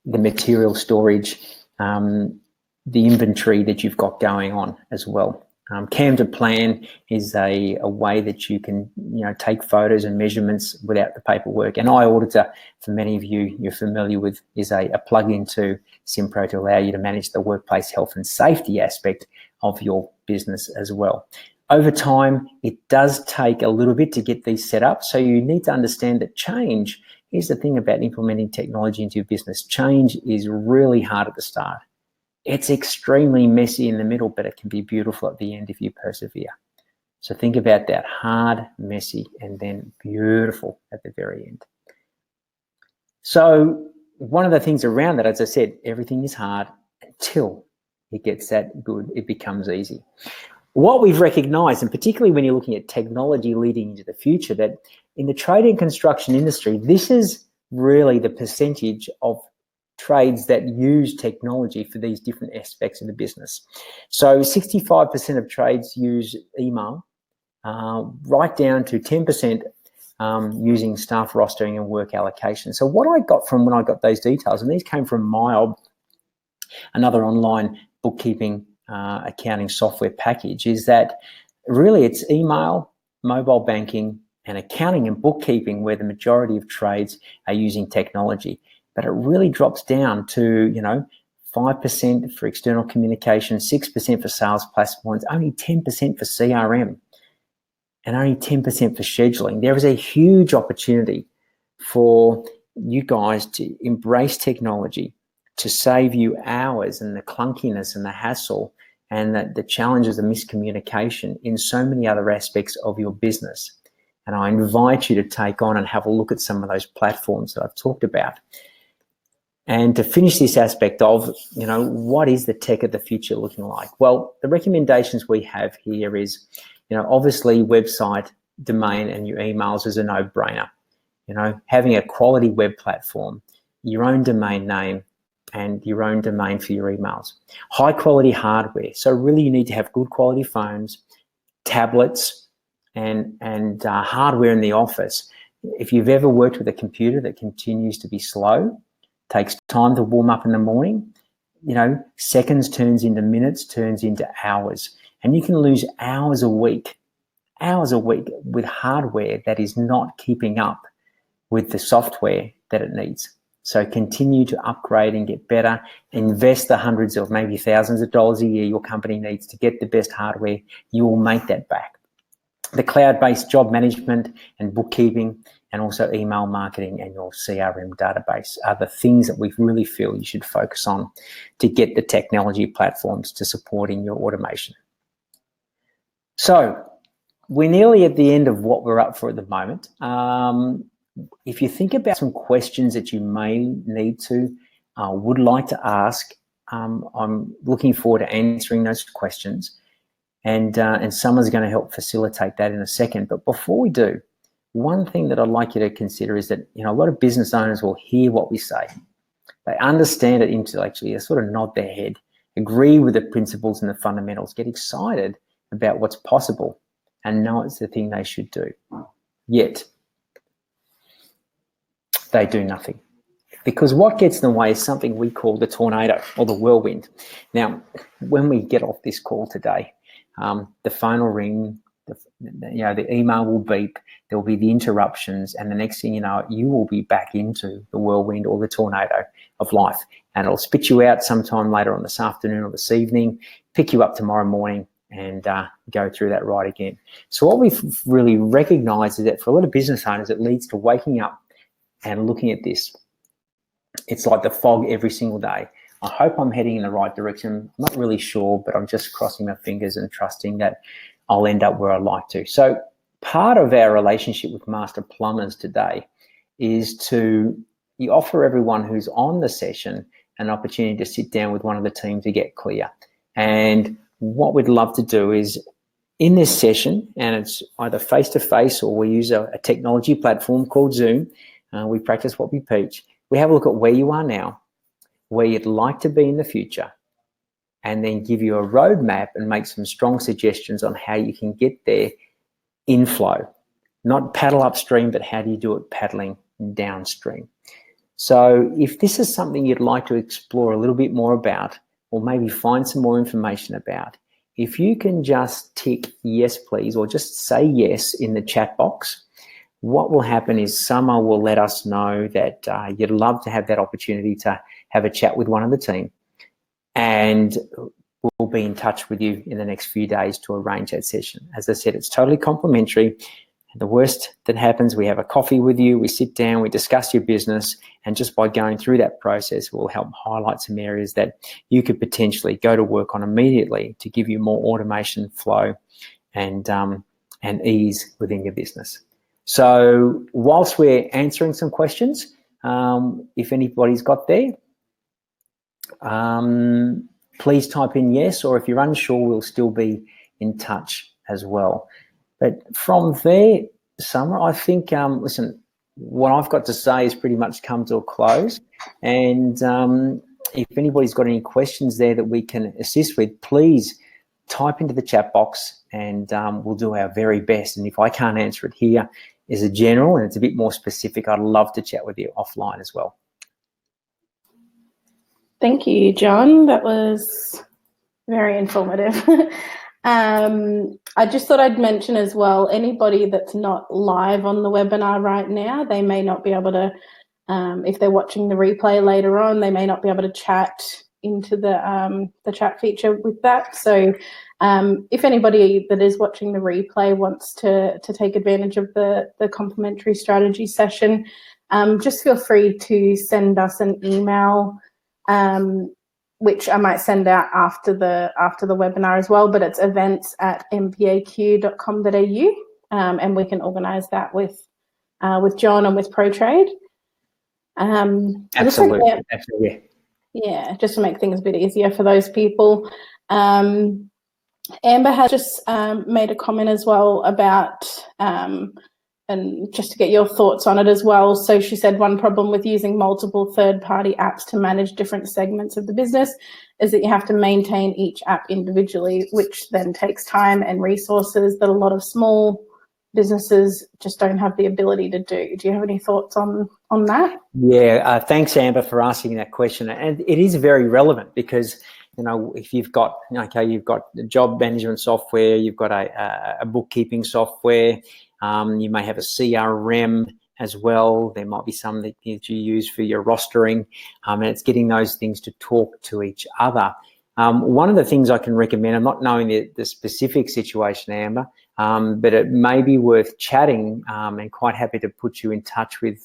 material storage, the inventory that you've got going on as well. Cam to Plan is a way that you can take photos and measurements without the paperwork. And iAuditor, for many of you, you're familiar with, is a plug-in to Simpro to allow you to manage the workplace health and safety aspect of your business as well. Over time, it does take a little bit to get these set up. So you need to understand that change, here's the thing about implementing technology into your business. Change is really hard at the start. It's extremely messy in the middle, but it can be beautiful at the end if you persevere. So think about that: hard, messy, and then beautiful at the very end. So one of the things around that, as I said, everything is hard until it gets that good, it becomes easy. What we've recognized, and particularly when you're looking at technology leading into the future, that in the trade and construction industry, this is really the percentage of trades that use technology for these different aspects of the business. So 65% of trades use email, right down to 10% using staff rostering and work allocation. So what I got from when I got those details, and these came from MyOb, another online bookkeeping accounting software package, is that really it's email, mobile banking, and accounting and bookkeeping where the majority of trades are using technology. But it really drops down to, 5% for external communication, 6% for sales platforms, only 10% for CRM, and only 10% for scheduling. There is a huge opportunity for you guys to embrace technology to save you hours and the clunkiness and the hassle and the challenges of miscommunication in so many other aspects of your business. And I invite you to take on and have a look at some of those platforms that I've talked about. And to finish this aspect of, what is the tech of the future looking like? Well, the recommendations we have here is, obviously website, domain, and your emails is a no-brainer. Having a quality web platform, your own domain name, and your own domain for your emails. High quality hardware. So really you need to have good quality phones, tablets, and hardware in the office. If you've ever worked with a computer that continues to be slow, takes time to warm up in the morning, seconds turns into minutes, turns into hours. And you can lose hours a week with hardware that is not keeping up with the software that it needs. So continue to upgrade and get better. Invest the hundreds of maybe thousands of dollars a year your company needs to get the best hardware. You will make that back. The cloud-based job management and bookkeeping and also email marketing and your CRM database are the things that we really feel you should focus on to get the technology platforms to supporting your automation. So we're nearly at the end of what we're up for at the moment. If you think about some questions that you may need to, would like to ask, I'm looking forward to answering those questions, and someone's going to help facilitate that in a second. But before we do, one thing that I'd like you to consider is that, a lot of business owners will hear what we say. They understand it intellectually, they sort of nod their head, agree with the principles and the fundamentals, get excited about what's possible, and know it's the thing they should do. Yet, they do nothing. Because what gets in the way is something we call the tornado or the whirlwind. Now, when we get off this call today, the phone will ring, the email will beep, there will be the interruptions, and the next thing you know, you will be back into the whirlwind or the tornado of life. And it'll spit you out sometime later on this afternoon or this evening, pick you up tomorrow morning, and go through that ride again. So what we've really recognized is that for a lot of business owners, it leads to waking up and looking at this. It's like the fog every single day. I hope I'm heading in the right direction. I'm not really sure, but I'm just crossing my fingers and trusting that I'll end up where I'd like to. So part of our relationship with Master Plumbers today is to offer everyone who's on the session an opportunity to sit down with one of the team to get clear. And what we'd love to do is in this session, and it's either face-to-face or we use a technology platform called Zoom. We practice what we preach. We have a look at where you are now, where you'd like to be in the future, and then give you a roadmap and make some strong suggestions on how you can get there in flow. Not paddle upstream, but how do you do it paddling downstream? So if this is something you'd like to explore a little bit more about, or maybe find some more information about, if you can just tick yes, please, or just say yes in the chat box, what will happen is Summer will let us know that you'd love to have that opportunity to have a chat with one of the team, and we'll be in touch with you in the next few days to arrange that session. As I said, it's totally complimentary. The worst that happens, we have a coffee with you, we sit down, we discuss your business, and just by going through that process, we'll help highlight some areas that you could potentially go to work on immediately to give you more automation flow and ease within your business. So whilst we're answering some questions, if anybody's got there, please type in yes, or if you're unsure, we'll still be in touch as well. But from there, Summer, I think, listen, what I've got to say has pretty much come to a close. And if anybody's got any questions there that we can assist with, please type into the chat box and we'll do our very best. And if I can't answer it here as a general and it's a bit more specific, I'd love to chat with you offline as well. Thank you, John. That was very informative. I just thought I'd mention as well, anybody that's not live on the webinar right now, they may not be able to, if they're watching the replay later on, they may not be able to chat into the chat feature with that. So if anybody that is watching the replay wants to take advantage of the complimentary strategy session, just feel free to send us an email, which I might send out after the webinar as well, but it's events@mpaq.com.au, and we can organise that with John and with ProTrade. Absolutely. Yeah, just to make things a bit easier for those people. Amber has just made a comment as well about, and just to get your thoughts on it as well. So she said one problem with using multiple third-party apps to manage different segments of the business is that you have to maintain each app individually, which then takes time and resources that a lot of small businesses just don't have the ability to do. Do you have any thoughts on that? Yeah, thanks, Amber, for asking that question. And it is very relevant because, you know, if you've got, okay, you've got job management software, you've got a bookkeeping software, you may have a CRM as well. There might be some that you use for your rostering, and it's getting those things to talk to each other. One of the things I can recommend, I'm not knowing the specific situation, Amber, but it may be worth chatting, and quite happy to put you in touch with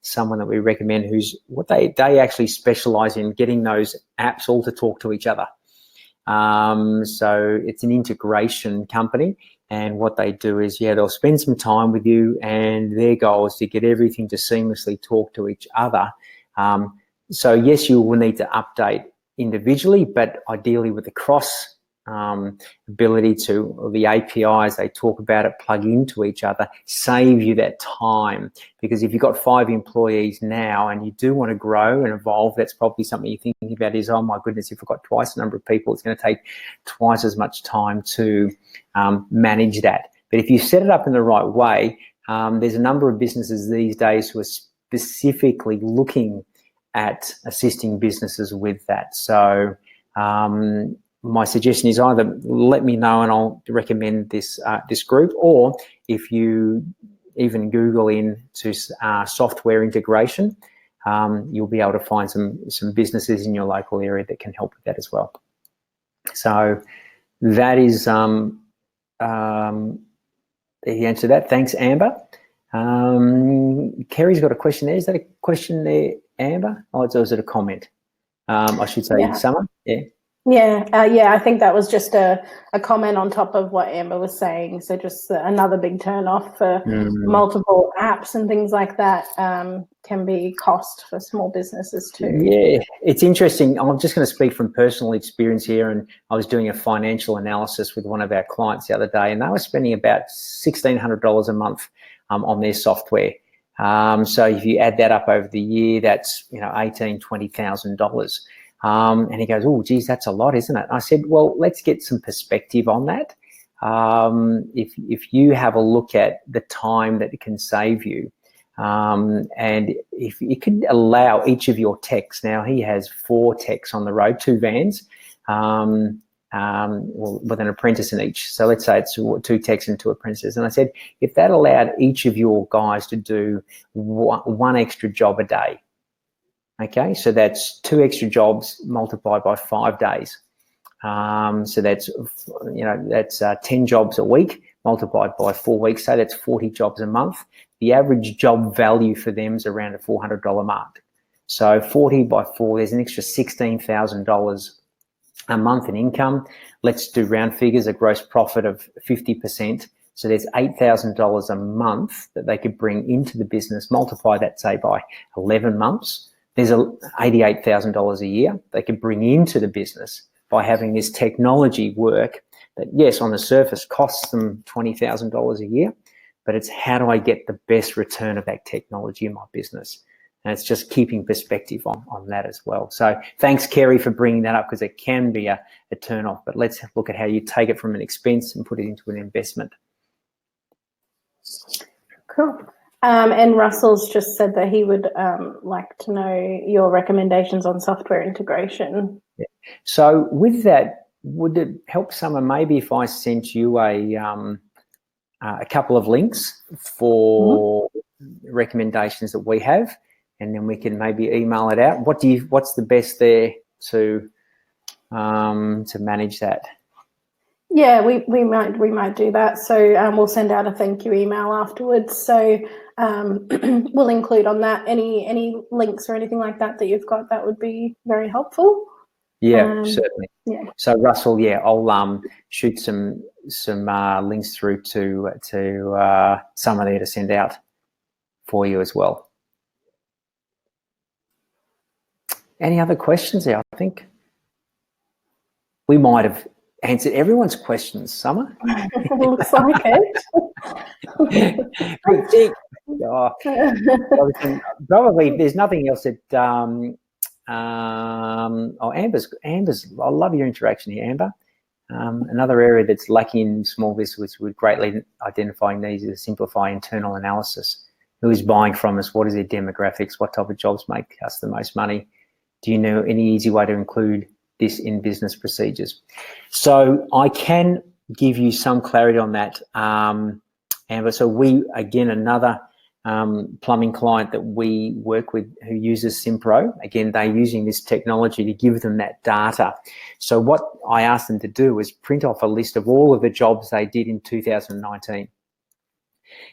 someone that we recommend who's they actually specialise in getting those apps all to talk to each other. So it's an integration company, and what they do is, yeah, they'll spend some time with you, and their goal is to get everything to seamlessly talk to each other. So yes, you will need to update individually, but ideally with the cross ability to, or the APIs they talk about it, plug into each other, save you that time. Because if you've got 5 employees now and you do want to grow and evolve, that's probably something you're thinking about is, oh my goodness, if I've got twice the number of people, it's going to take twice as much time to manage that. But if you set it up in the right way, there's a number of businesses these days who are specifically looking at assisting businesses with that. So my suggestion is either let me know and I'll recommend this group, or if you even Google into software integration, you'll be able to find some businesses in your local area that can help with that as well. So that is the answer to that. Thanks, Amber. Kerry's got a question there. Is that a question there, Amber? Or is it a comment? I should say, yeah. Summer? Yeah. Yeah, I think that was just a comment on top of what Amber was saying. So just another big turn off for multiple apps and things like that can be cost for small businesses too. Yeah, it's interesting. I'm just going to speak from personal experience here, and I was doing a financial analysis with one of our clients the other day, and they were spending about $1,600 a month on their software. So if you add that up over the year, that's $18,000, $20,000. And he goes, oh, geez, that's a lot, isn't it? I said, well, let's get some perspective on that. If you have a look at the time that it can save you, and if you could allow each of your techs, now he has 4 techs on the road, 2 vans, with an apprentice in each. So let's say it's 2 techs and 2 apprentices. And I said, if that allowed each of your guys to do one extra job a day, okay, so that's 2 extra jobs multiplied by 5 days. So that's, that's 10 jobs a week multiplied by 4 weeks. So that's 40 jobs a month. The average job value for them is around a $400 mark. So 40 by 4, there's an extra $16,000 a month in income. Let's do round figures, a gross profit of 50%. So there's $8,000 a month that they could bring into the business. Multiply that, say, by 11 months. There's $88,000 a year they could bring into the business by having this technology work that, yes, on the surface costs them $20,000 a year, but it's how do I get the best return of that technology in my business? And it's just keeping perspective on that as well. So thanks, Kerry, for bringing that up, because it can be a turn off, but let's look at how you take it from an expense and put it into an investment. Cool. And Russell's just said that he would like to know your recommendations on software integration. Yeah. So with that, would it help someone maybe if I sent you a couple of links for recommendations that we have, and then we can maybe email it out? What's the best there to manage that? Yeah, we might do that. So we'll send out a thank you email afterwards. So we'll include on that any links or anything like that you've got. That would be very helpful. Yeah, certainly. Yeah. So Russell, yeah, I'll shoot some links through to someone there to send out for you as well. Any other questions there? I think we might have answered everyone's questions, Summer. Looks like it. Probably there's nothing else that Amber's, I love your interaction here, Amber. Another area that's lacking in small business with greatly identifying needs is to simplify internal analysis. Who is buying from us? What is their demographics? What type of jobs make us the most money? Do you know any easy way to include this in business procedures? So I can give you some clarity on that, Amber. So we, again, another plumbing client that we work with who uses Simpro, again, they're using this technology to give them that data. So what I asked them to do was print off a list of all of the jobs they did in 2019.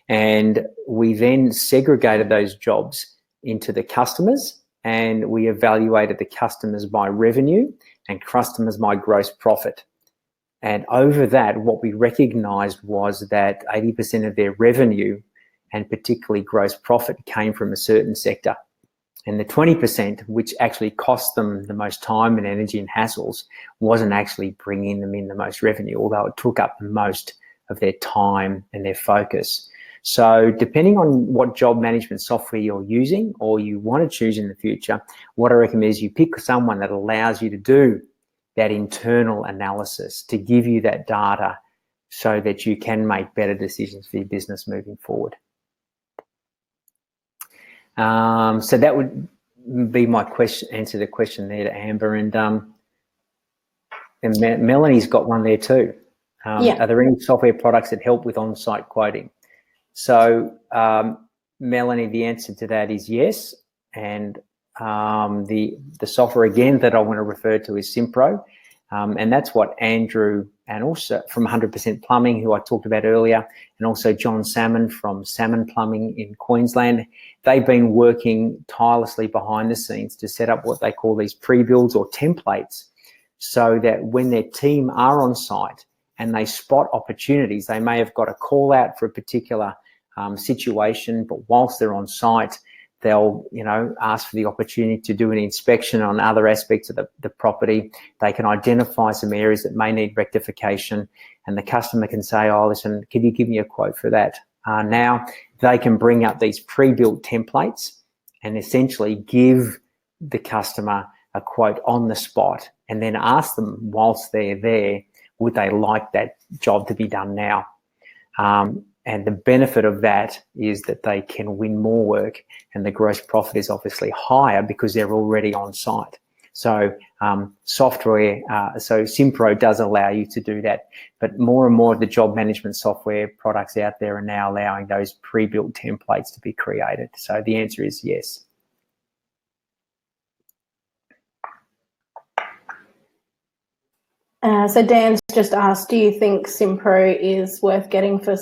And we then segregated those jobs into the customers, and we evaluated the customers by revenue and customers by gross profit. And over that, what we recognized was that 80% of their revenue and particularly gross profit came from a certain sector. And the 20%, which actually cost them the most time and energy and hassles, wasn't actually bringing them in the most revenue, although it took up the most of their time and their focus. So depending on what job management software you're using or you want to choose in the future, what I recommend is you pick someone that allows you to do that internal analysis to give you that data so that you can make better decisions for your business moving forward. So that would be my question, answer the question there to Amber, and Melanie's got one there too. Yeah. Are there any software products that help with on-site quoting? So Melanie, the answer to that is yes, and the software again that I want to refer to is Simpro, and that's what Andrew and also from 100% Plumbing, who I talked about earlier, and also John Salmon from Salmon Plumbing in Queensland. They've been working tirelessly behind the scenes to set up what they call these pre-builds or templates, so that when their team are on site and they spot opportunities, they may have got a call out for a particular situation, but whilst they're on site, they'll, ask for the opportunity to do an inspection on other aspects of the property. They can identify some areas that may need rectification, and the customer can say, oh, listen, can you give me a quote for that? Now they can bring up these pre-built templates and essentially give the customer a quote on the spot, and then ask them whilst they're there, would they like that job to be done now? And the benefit of that is that they can win more work, and the gross profit is obviously higher because they're already on site. So software, so Simpro does allow you to do that, but more and more of the job management software products out there are now allowing those pre-built templates to be created. So the answer is yes. So Dan's just asked, do you think Simpro is worth getting for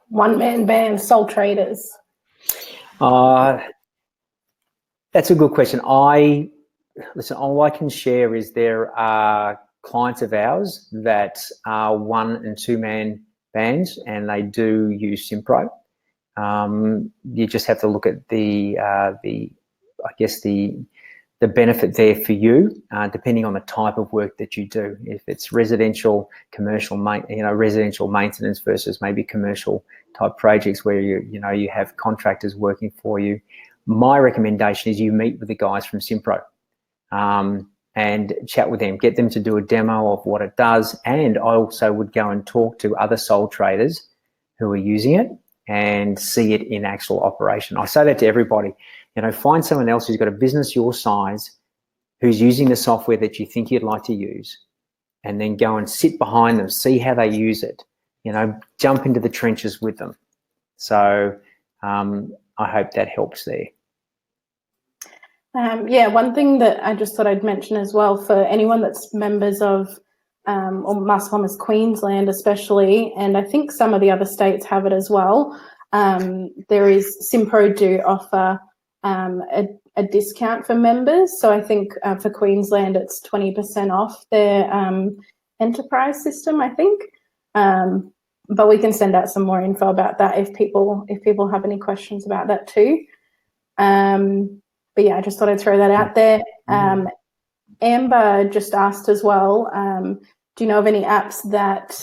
one-man band sole traders? That's a good question. Listen, all I can share is there are clients of ours that are 1- and 2-man bands, and they do use Simpro. You just have to look at the benefit there for you, depending on the type of work that you do. If it's residential, commercial, residential maintenance versus maybe commercial type projects where you have contractors working for you, my recommendation is you meet with the guys from Simpro and chat with them, get them to do a demo of what it does. And I also would go and talk to other sole traders who are using it and see it in actual operation. I say that to everybody. You know, find someone else who's got a business your size, who's using the software that you think you'd like to use, and then go and sit behind them, see how they use it, you know, jump into the trenches with them. So I hope that helps there. Yeah, one thing that I just thought I'd mention as well, for anyone that's members of or Master Plumbers Queensland especially, and I think some of the other states have it as well, there is Simpro do offer a discount for members. So I think for Queensland it's 20% off their enterprise system, I think. But we can send out some more info about that if people have any questions about that too. But yeah, I just thought I'd throw that out there. Amber just asked as well, do you know of any apps that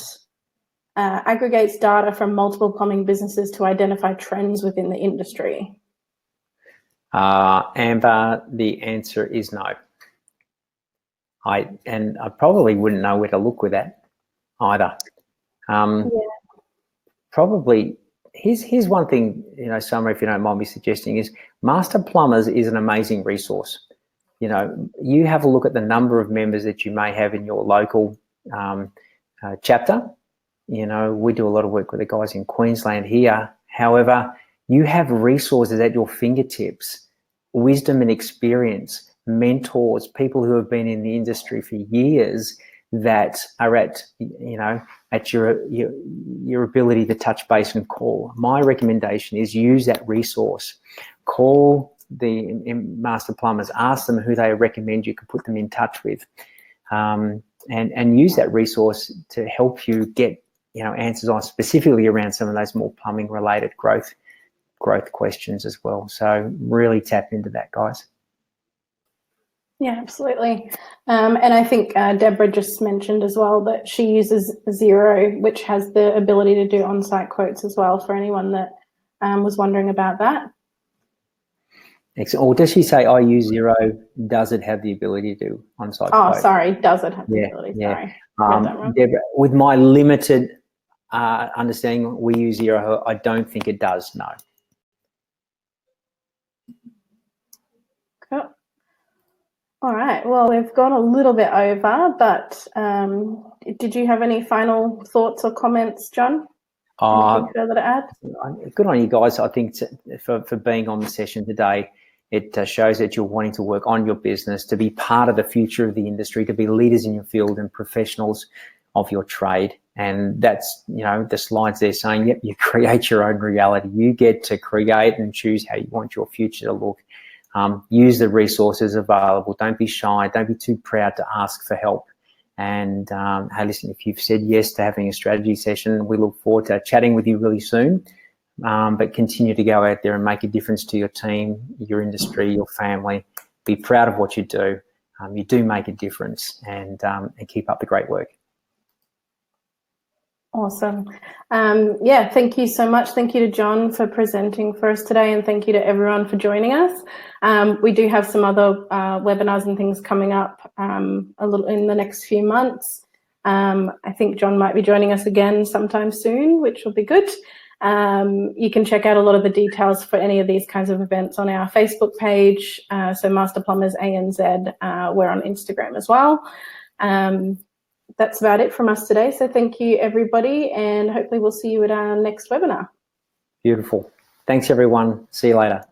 aggregates data from multiple plumbing businesses to identify trends within the industry? Amber, the answer is no. I probably wouldn't know where to look with that either. Probably, here's one thing, you know, Summer, if you don't mind me suggesting, is Master Plumbers is an amazing resource. You know, you have a look at the number of members that you may have in your local chapter. You know, we do a lot of work with the guys in Queensland here. However, you have resources at your fingertips, wisdom and experience, mentors, people who have been in the industry for years that are at, you know, at your ability to touch base and call. My recommendation is use that resource. Call the Master Plumbers, ask them who they recommend you could put them in touch with, and use that resource to help you get, you know, answers on specifically around some of those more plumbing related growth questions as well. So really tap into that, guys. Yeah, absolutely. And I think Deborah just mentioned as well that she uses Xero, which has the ability to do on-site quotes as well, for anyone that was wondering about that. Excellent. Or does she say, I use Xero, does it have the ability to do on-site quotes? Sorry, does it have the ability? Yeah. Sorry. Deborah, with my limited understanding, we use Xero. I don't think it does, no. Cool. All right, well, we've gone a little bit over, but did you have any final thoughts or comments, John? Anything further to add? Good on you guys, I think, for being on the session today. It shows that you're wanting to work on your business, to be part of the future of the industry, to be leaders in your field and professionals of your trade. And that's, you know, the slides there saying, yep, you create your own reality. You get to create and choose how you want your future to look. Use the resources available. Don't be shy. Don't be too proud to ask for help. And hey, listen, if you've said yes to having a strategy session, we look forward to chatting with you really soon. But continue to go out there and make a difference to your team, your industry, your family. Be proud of what you do. You do make a difference, and keep up the great work. Awesome. Yeah, thank you so much. Thank you to John for presenting for us today, and thank you to everyone for joining us. We do have some other webinars and things coming up a little in the next few months. I think John might be joining us again sometime soon, which will be good. You can check out a lot of the details for any of these kinds of events on our Facebook page. So Master Plumbers ANZ, we're on Instagram as well. That's about it from us today. So thank you, everybody, and hopefully we'll see you at our next webinar. Beautiful. Thanks, everyone. See you later.